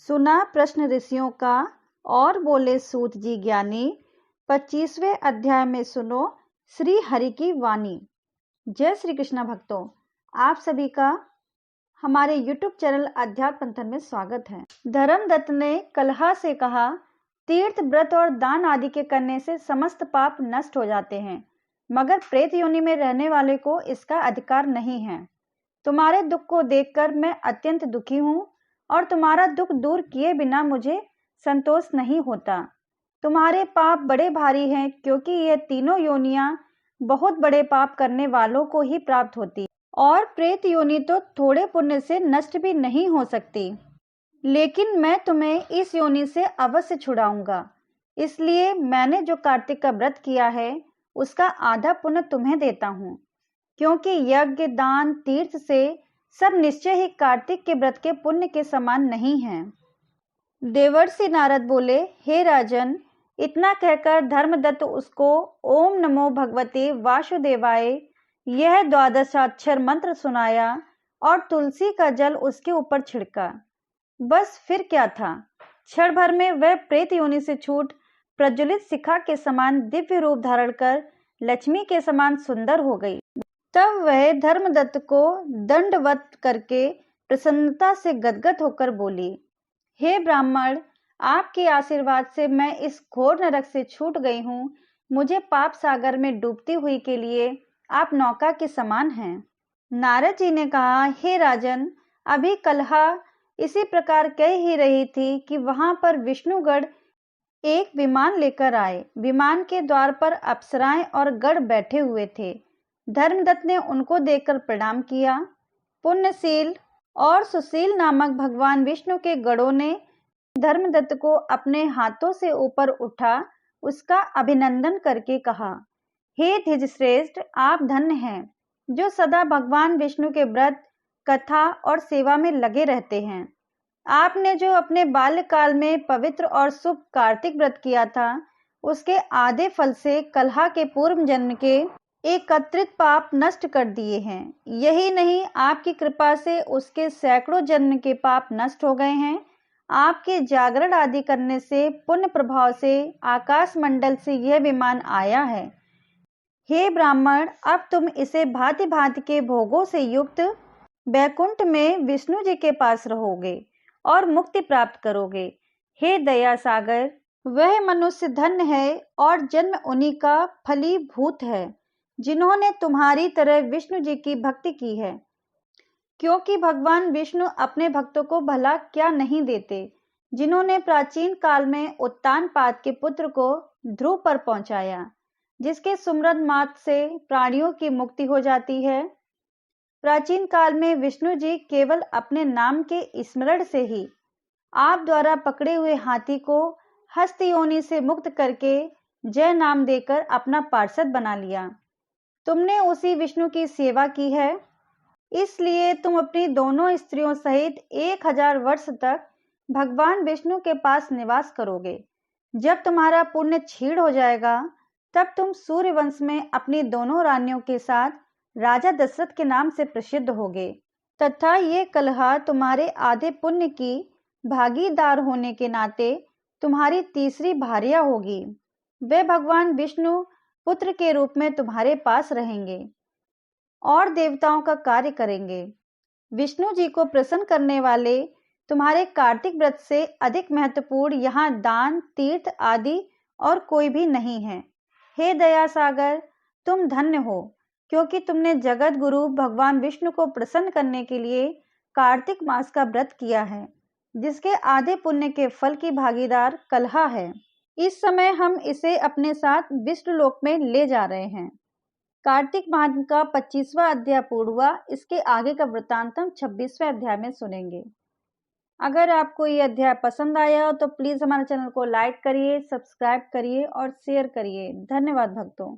सुना प्रश्न ऋषियों का और बोले सूत जी ज्ञानी। 25वें अध्याय में सुनो श्री हरि की वाणी। जय श्री कृष्ण भक्तों, आप सभी का हमारे YouTube चैनल अध्यात्म मंथन में स्वागत है। धर्मदत्त ने कलहा से कहा, तीर्थ व्रत और दान आदि के करने से समस्त पाप नष्ट हो जाते हैं, मगर प्रेत योनि में रहने वाले को इसका अधिकार नहीं है। तुम्हारे दुख को देखकर मैं अत्यंत दुखी हूँ और तुम्हारा दुख दूर किए बिना मुझे संतोष नहीं होता। तुम्हारे पाप बड़े भारी हैं, क्योंकि ये तीनों योनियां बहुत बड़े पाप करने वालों को ही प्राप्त होती, और प्रेत योनि तो थोड़े पुण्य से नष्ट भी नहीं हो सकती। लेकिन मैं तुम्हें इस योनि से अवश्य छुड़ाऊंगा, इसलिए मैंने जो कार्तिक का व्रत किया है उसका आधा पुण्य तुम्हें देता हूँ, क्योंकि यज्ञ दान तीर्थ से सब निश्चय ही कार्तिक के व्रत के पुण्य के समान नहीं है। देवर्षि नारद बोले, हे राजन, इतना कहकर धर्मदत्त उसको ओम नमो भगवते वासुदेवाय यह 12 मंत्र सुनाया और तुलसी का जल उसके ऊपर छिड़का। बस फिर क्या था, क्षण भर में वह प्रेत योनि से छूट प्रज्वलित शिखा के समान दिव्य रूप धारण कर लक्ष्मी के समान सुंदर हो गई। तब वह धर्मदत्त को दंडवत करके प्रसन्नता से गदगद होकर बोली, हे ब्राह्मण, आपके आशीर्वाद से मैं इस घोर नरक से छूट गई हूँ। मुझे पाप सागर में डूबती हुई के लिए आप नौका के समान हैं। नारद जी ने कहा, हे राजन, अभी कलहा इसी प्रकार कह ही रही थी कि वहां पर विष्णुगढ़ एक विमान लेकर आए। विमान के द्वार पर अप्सराएं और गढ़ बैठे हुए थे। धर्मदत्त ने उनको देखकर प्रणाम किया। पुण्यशील और सुशील नामक भगवान विष्णु के गणों ने धर्मदत्त को अपने हाथों से ऊपर उठा उसका अभिनंदन करके कहा, हे द्विजश्रेष्ठ, आप धन्य हैं जो सदा भगवान विष्णु के व्रत कथा और सेवा में लगे रहते हैं। आपने जो अपने बाल्यकाल में पवित्र और शुभ कार्तिक व्रत किया था, उसके आधे फल से कलहा के पूर्व जन्म के एकत्रित पाप नष्ट कर दिए हैं। यही नहीं, आपकी कृपा से उसके सैकड़ों जन्म के पाप नष्ट हो गए हैं। आपके जागरण आदि करने से पुण्य प्रभाव से आकाश मंडल से यह विमान आया है। हे ब्राह्मण, अब तुम इसे भांति भांति के भोगों से युक्त बैकुंठ में विष्णु जी के पास रहोगे और मुक्ति प्राप्त करोगे। हे दया सागर, वह मनुष्य धन्य है और जन्म उन्हीं का फलीभूत है जिन्होंने तुम्हारी तरह विष्णु जी की भक्ति की है, क्योंकि भगवान विष्णु अपने भक्तों को भला क्या नहीं देते। जिन्होंने प्राचीन काल में उत्तानपाद के पुत्र को ध्रुव पर पहुंचाया, जिसके सुमरन मात्र से प्राणियों की मुक्ति हो जाती है। प्राचीन काल में विष्णु जी केवल अपने नाम के स्मरण से ही आप द्वारा पकड़े हुए हाथी को हस्त योनि से मुक्त करके जय नाम देकर अपना पार्षद बना लिया। तुमने उसी विष्णु की सेवा की है, इसलिए तुम अपनी दोनों स्त्रियों सहित 1000 वर्ष तक भगवान विष्णु के पास निवास करोगे। जब तुम्हारा पुण्य क्षीण हो जाएगा, तब तुम सूर्यवंश में अपनी दोनों रानियों के साथ राजा दशरथ के नाम से प्रसिद्ध होगे, तथा ये कलहा तुम्हारे आधे पुण्य की भागीदार होने के नाते तुम्हारी तीसरी भार्या होगी। वे भगवान विष्णु पुत्र के रूप में तुम्हारे पास रहेंगे और देवताओं का कार्य करेंगे। विष्णु जी को प्रसन्न करने वाले तुम्हारे कार्तिक व्रत से अधिक महत्वपूर्ण यहाँ दान तीर्थ आदि और कोई भी नहीं है। हे दया सागर, तुम धन्य हो, क्योंकि तुमने जगत गुरु भगवान विष्णु को प्रसन्न करने के लिए कार्तिक मास का व्रत किया है, जिसके आधे पुण्य के फल की भागीदार कलहा है। इस समय हम इसे अपने साथ विष्णु लोक में ले जा रहे हैं। कार्तिक माह का 25वां अध्याय पूर्ण हुआ। इसके आगे का वृत्तांत हम 26वें अध्याय में सुनेंगे। अगर आपको ये अध्याय पसंद आया हो तो प्लीज हमारे चैनल को लाइक करिए, सब्सक्राइब करिए और शेयर करिए। धन्यवाद भक्तों।